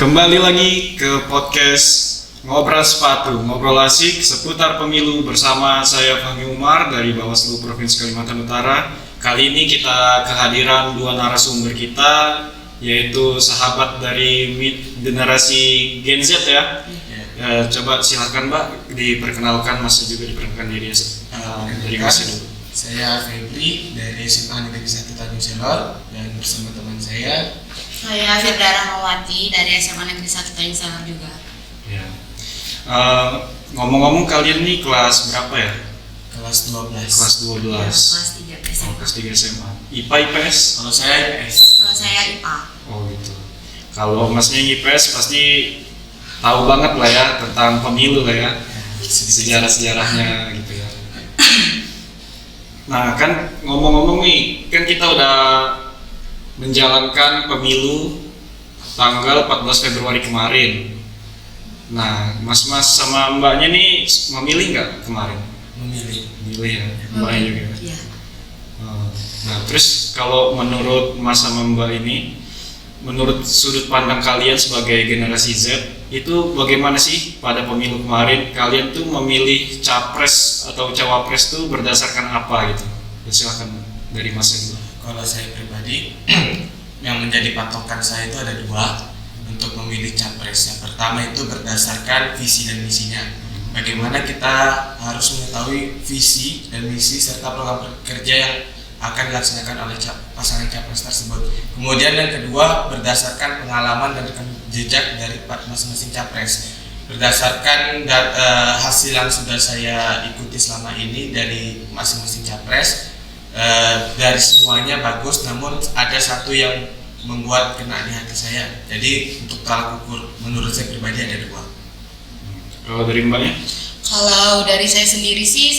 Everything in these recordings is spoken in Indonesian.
Kembali lagi ke podcast Ngobrol Sepatu, ngobrol asik seputar pemilu bersama saya Fahmi Umar dari Bawaslu Provinsi Kalimantan Utara. Kali ini kita kehadiran dua narasumber kita, yaitu sahabat dari generasi Gen Z ya. Coba silakan Mbak diperkenalkan, Mas juga diperkenalkan diri dari Mas dulu. Saya Febri dari SMA Negeri 1 Tanjung Selor dan bersama teman saya Firda Rahmawati dari SMA Negeri 1 Tanjung Selor juga. Ya. Ngomong-ngomong kalian nih kelas berapa ya? kelas 12. Kelas 12. Ya, kelas 3 SMA. Kelas 3 SMA. IPA IPS? Kalau saya IPS. Kalau saya IPA. Oh gitu. Kalau masnya IPS pasti tahu banget lah ya tentang pemilu lah ya. Sejarah-sejarahnya gitu ya. Nah kan ngomong-ngomong nih, kan kita udah menjalankan pemilu tanggal 14 Februari kemarin. Nah, mas-mas sama mbaknya nih memilih nggak kemarin? Memilih Memilih ya, mbaknya juga. Iya. Nah, terus kalau menurut mas sama mbak ini, menurut sudut pandang kalian sebagai generasi Z, itu bagaimana sih pada pemilu kemarin kalian tuh memilih capres atau cawapres tuh berdasarkan apa gitu? Ya, silakan dari mas dulu. Kalau saya pribadi yang menjadi patokan saya itu ada dua untuk memilih capres. Yang pertama itu berdasarkan visi dan misinya. Bagaimana kita harus mengetahui visi dan misi serta program kerja yang akan dilaksanakan oleh pasangan capres tersebut. Kemudian yang kedua berdasarkan pengalaman dan rekam jejak dari masing-masing capres. Berdasarkan hasil yang sudah saya ikuti selama ini dari masing-masing capres, dari semuanya bagus, namun ada satu yang membuat kena di hati saya. Jadi untuk tolak ukur menurut saya pribadi ada dua. Kalau dari mbaknya? Kalau dari saya sendiri sih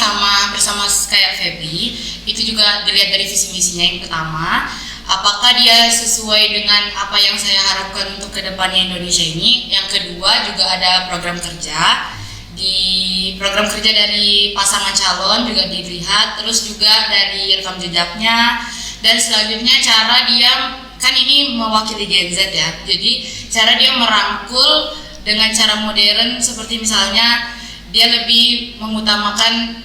bersama kayak Febri, itu juga dilihat dari visi misinya. Yang pertama, apakah dia sesuai dengan apa yang saya harapkan untuk kedepannya Indonesia ini. Yang kedua juga ada program kerja. Di program kerja dari pasangan calon juga dilihat, terus juga dari rekam jejaknya, dan selanjutnya cara dia, kan ini mewakili Gen Z ya, jadi cara dia merangkul dengan cara modern, seperti misalnya dia lebih mengutamakan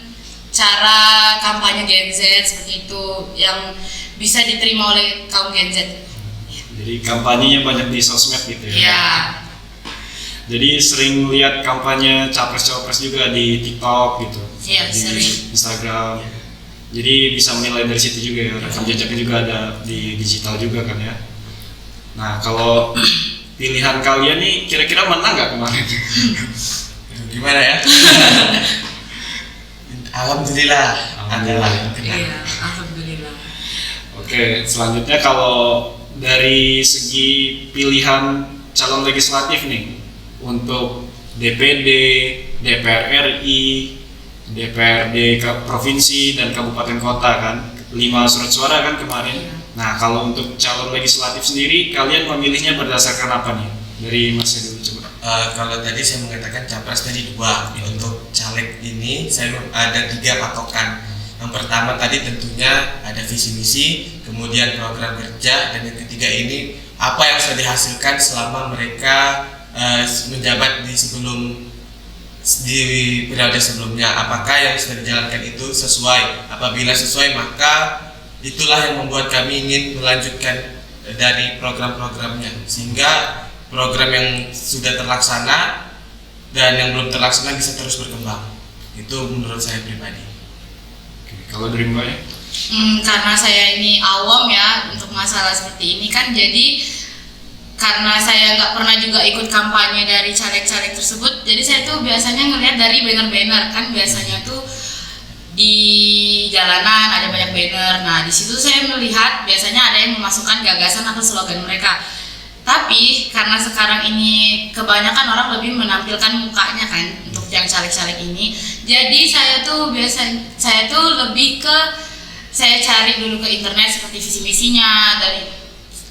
cara kampanye Gen Z seperti itu yang bisa diterima oleh kaum Gen Z. Jadi kampanyenya banyak di sosmed gitu ya? Ya. Jadi sering lihat kampanye capres-capres juga di TikTok gitu, Iya, di sering. Instagram. Jadi bisa menilai dari situ juga ya, rekam jejaknya juga ada di digital juga kan ya. Nah kalau pilihan kalian nih kira-kira menang nggak kemarin? Gimana ya? Alhamdulillah. Alhamdulillah. Iya, alhamdulillah. Oke, selanjutnya kalau dari segi pilihan calon legislatif nih untuk DPD, DPR RI, DPRD provinsi dan kabupaten kota kan, 5 surat suara kan kemarin. Nah kalau untuk calon legislatif sendiri kalian memilihnya berdasarkan apa nih? Dari Mas dulu coba. Kalau tadi saya mengatakan capres tadi dua, untuk caleg ini saya ada 3 patokan. Yang pertama tadi tentunya ada visi misi, kemudian program kerja, dan yang ketiga ini apa yang sudah dihasilkan selama mereka menjabat di periode sebelumnya. Apakah yang sudah dijalankan itu sesuai? Apabila sesuai, maka itulah yang membuat kami ingin melanjutkan dari program-programnya, sehingga program yang sudah terlaksana dan yang belum terlaksana bisa terus berkembang. Itu menurut saya pribadi. Oke, kalau dari Mbak ya? Karena saya ini awam ya untuk masalah seperti ini kan, jadi karena saya nggak pernah juga ikut kampanye dari caleg-caleg tersebut, jadi saya tuh biasanya ngelihat dari banner-banner kan, biasanya tuh di jalanan ada banyak banner. Nah di situ saya melihat biasanya ada yang memasukkan gagasan atau slogan mereka. Tapi karena sekarang ini kebanyakan orang lebih menampilkan mukanya kan untuk yang caleg-caleg ini, jadi saya tuh lebih ke saya cari dulu ke internet seperti visi misinya,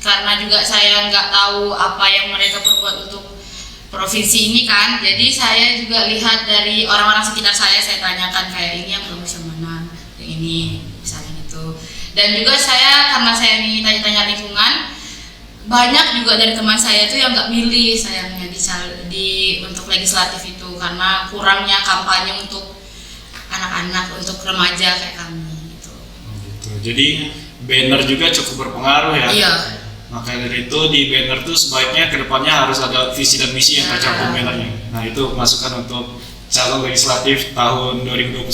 karena juga saya nggak tahu apa yang mereka perbuat untuk provinsi ini kan, jadi saya juga lihat dari orang-orang sekitar saya tanyakan kayak ini yang bagus yang mana, yang ini misalnya gitu. Dan juga saya karena saya ini tanya-tanya lingkungan, banyak juga dari teman saya tuh yang nggak milih sayangnya untuk legislatif itu karena kurangnya kampanye untuk anak-anak, untuk remaja kayak kami gitu. Gitu. Jadi banner juga cukup berpengaruh ya. Iya. Makanya dari itu di banner tuh sebaiknya kedepannya harus ada visi dan misi yang tercantum bannernya. Nah itu masukan untuk calon legislatif tahun 2029.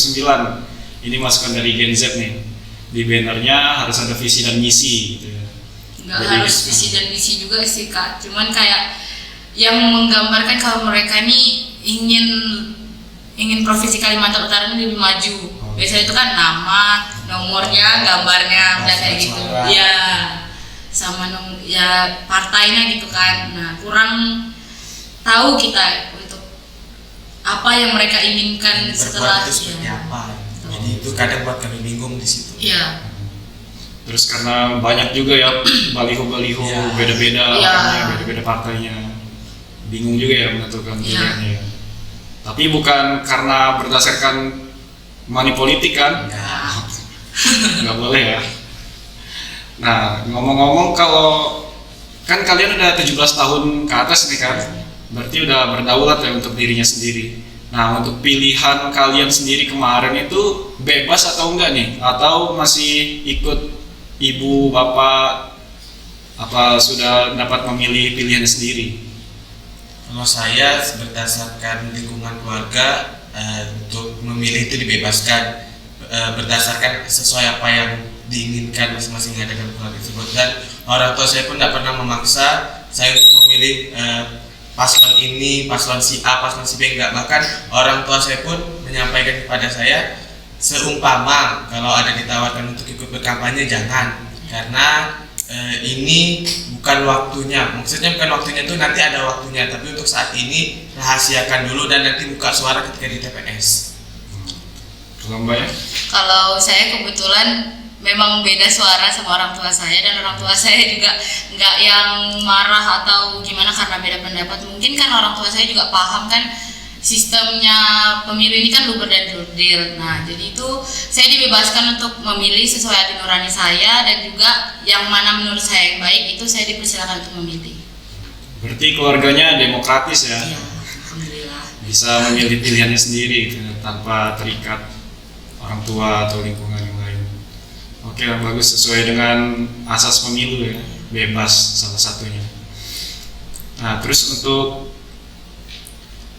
Ini masukan dari Gen Z nih. Di bannernya harus ada visi dan misi gitu ya. Nggak harus visi dan misi juga sih Kak, cuman kayak yang menggambarkan kalau mereka nih ingin provinsi Kalimantan Utara ini lebih maju. Biasanya itu kan nama, nomornya, gambarnya, udah kayak gitu. Ya, sama ya partainya gitu kan. Nah, kurang tahu kita untuk apa yang mereka inginkan setelah itu seperti apa. Jadi itu kadang buat kami bingung di situ. Iya. Terus karena banyak juga ya baliho-baliho beda-beda orangnya, beda-beda partainya. Bingung juga ya menentukan pilihannya. Tapi bukan karena berdasarkan money politik kan? Nggak boleh ya. Nah, ngomong-ngomong kalau kan kalian udah 17 tahun ke atas nih kan, berarti udah berdaulat ya untuk dirinya sendiri. Nah, untuk pilihan kalian sendiri kemarin itu bebas atau enggak nih? Atau masih ikut ibu, bapak, apa sudah dapat memilih pilihannya sendiri? Kalau saya berdasarkan lingkungan keluarga untuk memilih itu dibebaskan berdasarkan sesuai apa yang diinginkan masing-masing ada dalam keluarga tersebut, dan orang tua saya pun tidak pernah memaksa saya untuk memilih paslon ini, paslon si A, paslon si B, enggak. Bahkan orang tua saya pun menyampaikan kepada saya seumpama kalau ada ditawarkan untuk ikut berkampanye jangan, karena ini bukan waktunya. Maksudnya bukan waktunya itu nanti ada waktunya, tapi untuk saat ini rahasiakan dulu dan nanti buka suara ketika di TPS. Kalau Mbak ya? Kalau saya kebetulan memang beda suara sama orang tua saya, dan orang tua saya juga nggak yang marah atau gimana karena beda pendapat. Mungkin kan orang tua saya juga paham kan sistemnya pemilu ini kan luber dan jurdil. Nah, jadi itu saya dibebaskan untuk memilih sesuai hati nurani saya, dan juga yang mana menurut saya yang baik itu saya dipersilakan untuk memilih. Berarti keluarganya demokratis ya? Iya, alhamdulillah. Bisa memilih pilihannya sendiri gitu, tanpa terikat orang tua atau lingkungan yang lain. Oke, bagus, sesuai dengan asas pemilu ya, bebas salah satunya. Nah, terus untuk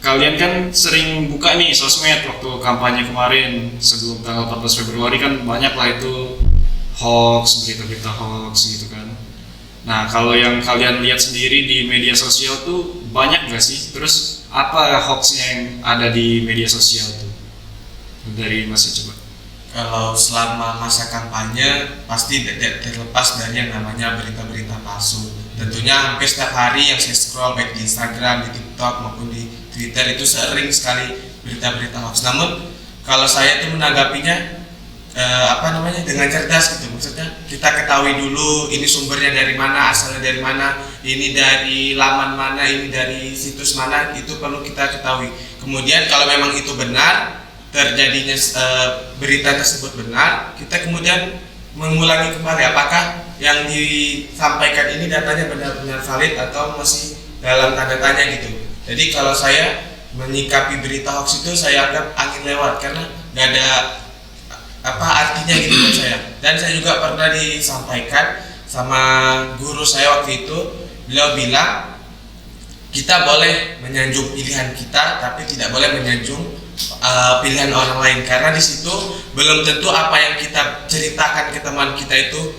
kalian kan sering buka nih sosmed waktu kampanye kemarin sebelum tanggal 14 Februari kan banyak lah itu hoax, berita-berita hoax gitu kan. Nah, kalau yang kalian lihat sendiri di media sosial tuh banyak gak sih? Terus apa hoaxnya yang ada di media sosial tuh? Dari Mas coba. Kalau selama masa kampanye pasti tidak terlepas dari yang namanya berita-berita palsu. Tentunya hampir setiap hari yang saya scroll baik di Instagram, di TikTok maupun di Twitter itu sering sekali berita-berita hoax. Namun kalau saya itu menanggapinya dengan cerdas gitu. Maksudnya kita ketahui dulu ini sumbernya dari mana, asalnya dari mana, ini dari laman mana, ini dari situs mana, itu perlu kita ketahui. Kemudian kalau memang itu benar, terjadinya berita tersebut benar, kita kemudian mengulangi kembali apakah yang disampaikan ini datanya benar-benar valid atau masih dalam tanda tanya gitu. Jadi kalau saya menyikapi berita hoax itu saya anggap angin lewat, karena nggak ada artinya gitu buat saya. Dan saya juga pernah disampaikan sama guru saya waktu itu, beliau bilang kita boleh menyanjung pilihan kita, tapi tidak boleh menyanjung pilihan orang lain, karena di situ belum tentu apa yang kita ceritakan ke teman kita itu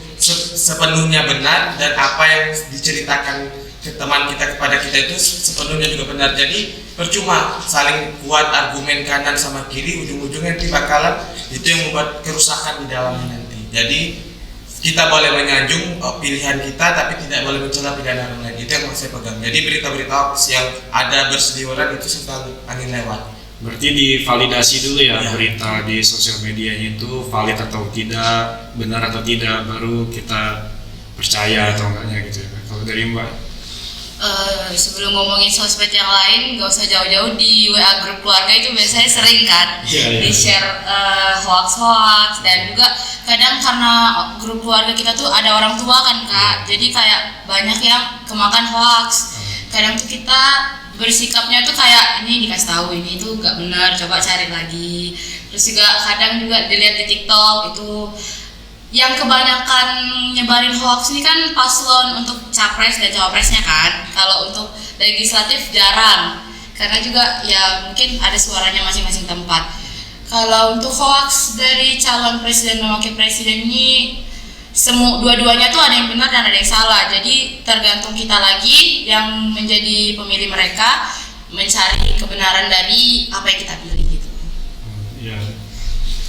sepenuhnya benar, dan apa yang diceritakan ke teman kita kepada kita itu sepenuhnya juga benar. Jadi percuma saling kuat argumen kanan sama kiri, ujung-ujungnya nanti bakalan itu yang membuat kerusakan di dalamnya nanti. Jadi kita boleh menyanjung pilihan kita, tapi tidak boleh mencela pilihan orang lain. Itu yang saya pegang. Jadi berita-berita hoax yang ada berseliweran itu sedang angin lewat. Berarti divalidasi dulu ya, berita di sosial medianya itu valid atau tidak, benar atau tidak, baru kita percaya atau enggaknya gitu ya. Kalau dari Mbak? Sebelum ngomongin sosmed yang lain, gak usah jauh-jauh, di WA grup keluarga itu biasanya sering kan Iya. di share hoax-hoax, dan juga kadang karena grup keluarga kita tuh ada orang tua kan Kak, jadi kayak banyak yang kemakan hoax. Kadang tuh kita bersikapnya tuh kayak ini dikasih tahu ini tuh gak benar, coba cari lagi. Terus juga kadang juga dilihat di TikTok itu yang kebanyakan nyebarin hoax ini kan paslon untuk capres dan cawapresnya kan. Kalau untuk legislatif jarang, karena juga ya mungkin ada suaranya masing-masing tempat. Kalau untuk hoax dari calon presiden dan wakil presiden ini dua-duanya tuh ada yang benar dan ada yang salah. Jadi tergantung kita lagi yang menjadi pemilih mereka mencari kebenaran dari apa yang kita pilih gitu. Iya.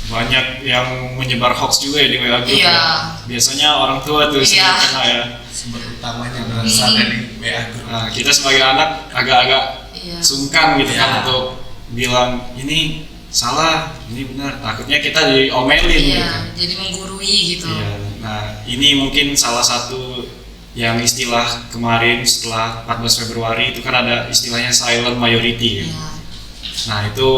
Banyak yang menyebar hoax juga ya di WA group. Iya. Ya. Biasanya orang tua tuh sering Iya. kena ya. Sumber utamanya berasal dari WA group. Nah, kita sebagai anak agak-agak Iya. sungkan gitu kan Iya. untuk bilang ini salah, ini benar. Takutnya kita diomelin Iya, gitu. jadi menggurui gitu. Iya. Nah, ini mungkin salah satu yang istilah kemarin setelah 14 Februari itu kan ada istilahnya silent majority ya. Iya. Nah, itu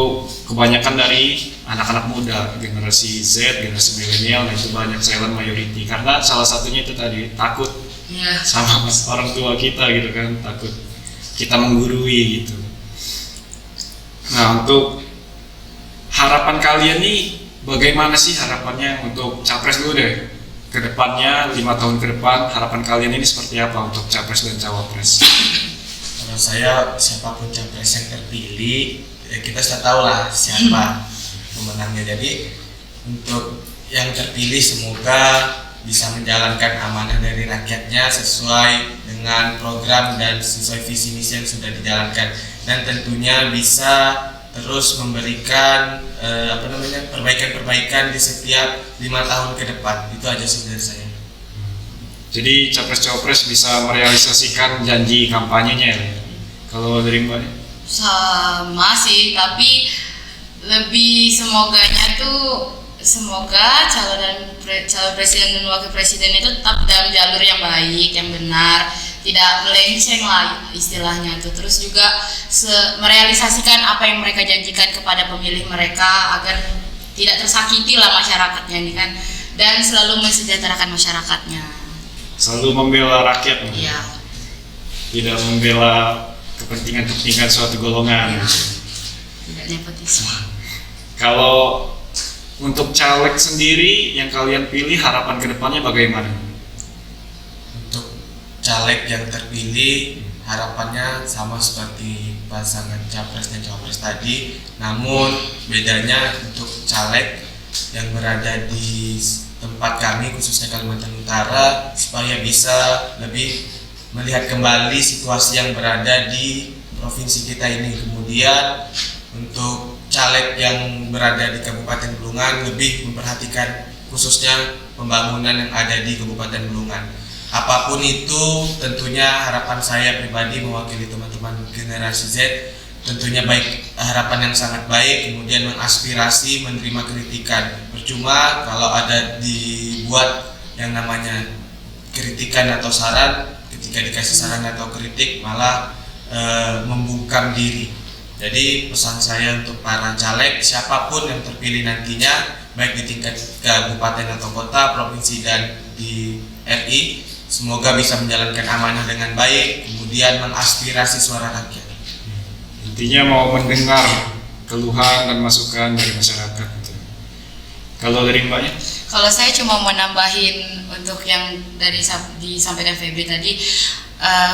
kebanyakan dari anak-anak muda, generasi Z, generasi milenial, nah itu banyak silent majority karena salah satunya itu tadi takut Iya. sama orang tua kita gitu kan, takut kita menggurui gitu. Nah, untuk harapan kalian nih bagaimana sih harapannya untuk capres dulu deh, ke depannya 5 tahun ke depan harapan kalian ini seperti apa untuk capres dan cawapres? Kalau saya, siapapun capres yang terpilih, ya kita sudah tahu lah siapa pemenangnya. Jadi untuk yang terpilih semoga bisa menjalankan amanah dari rakyatnya sesuai dengan program dan sesuai visi misi yang sudah dijalankan, dan tentunya bisa terus memberikan perbaikan-perbaikan di setiap 5 tahun ke depan. Itu aja sih dari saya. Jadi capres-cawapres bisa merealisasikan janji kampanyenya ya. Kalau dari Mbak? Sama sih, tapi lebih semoga calon presiden dan wakil presiden itu tetap dalam jalur yang baik, yang benar, tidak melenceng lah istilahnya tuh. Terus juga merealisasikan apa yang mereka janjikan kepada pemilih mereka agar tidak tersakiti lah masyarakatnya ini kan, dan selalu mensejahterakan masyarakatnya. Selalu membela rakyat, Iya. tidak membela kepentingan suatu golongan. Iya. Tidak nepotisme. Kalau untuk caleg sendiri yang kalian pilih harapan kedepannya bagaimana? Untuk caleg yang terpilih harapannya sama seperti pasangan capres dan cawapres tadi, namun bedanya untuk caleg yang berada di tempat kami khususnya Kalimantan Utara supaya bisa lebih melihat kembali situasi yang berada di provinsi kita ini. Kemudian untuk caleg yang berada di Kabupaten Bulungan lebih memperhatikan khususnya pembangunan yang ada di Kabupaten Bulungan. Apapun itu, tentunya harapan saya pribadi mewakili teman-teman generasi Z, tentunya baik, harapan yang sangat baik, kemudian mengaspirasi, menerima kritikan. Percuma kalau ada dibuat yang namanya kritikan atau saran, ketika dikasih saran atau kritik malah membungkam diri. Jadi pesan saya untuk para caleg, siapapun yang terpilih nantinya, baik di tingkat kabupaten atau kota, provinsi dan di RI, semoga bisa menjalankan amanah dengan baik, kemudian mengaspirasi suara rakyat. Intinya mau mendengar keluhan dan masukan dari masyarakat. Kalau dari Mbaknya? Kalau saya cuma mau nambahin untuk yang dari disampaikan Febri tadi,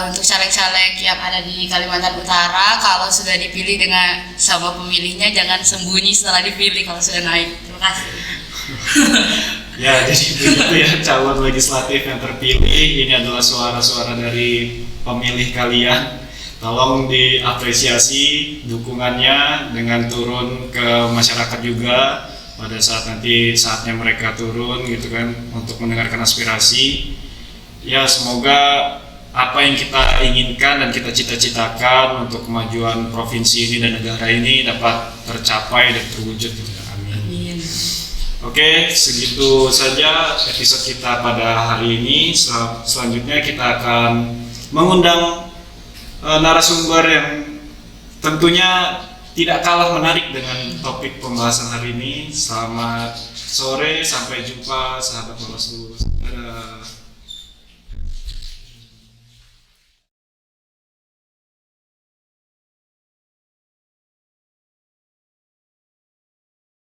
untuk caleg-caleg yang ada di Kalimantan Utara, kalau sudah dipilih dengan sama pemilihnya jangan sembunyi setelah dipilih kalau sudah naik. Terima kasih. Ya, jadi begitu ya calon legislatif yang terpilih. Ini adalah suara-suara dari pemilih kalian. Tolong diapresiasi dukungannya dengan turun ke masyarakat juga pada saat nanti saatnya mereka turun gitu kan untuk mendengarkan aspirasi. Ya, semoga apa yang kita inginkan dan kita cita-citakan untuk kemajuan provinsi ini dan negara ini dapat tercapai dan terwujud. Amin. Amin. Oke, segitu saja episode kita pada hari ini. Selanjutnya kita akan mengundang narasumber yang tentunya tidak kalah menarik dengan topik pembahasan hari ini. Selamat sore, sampai jumpa sahabat Bawaslu.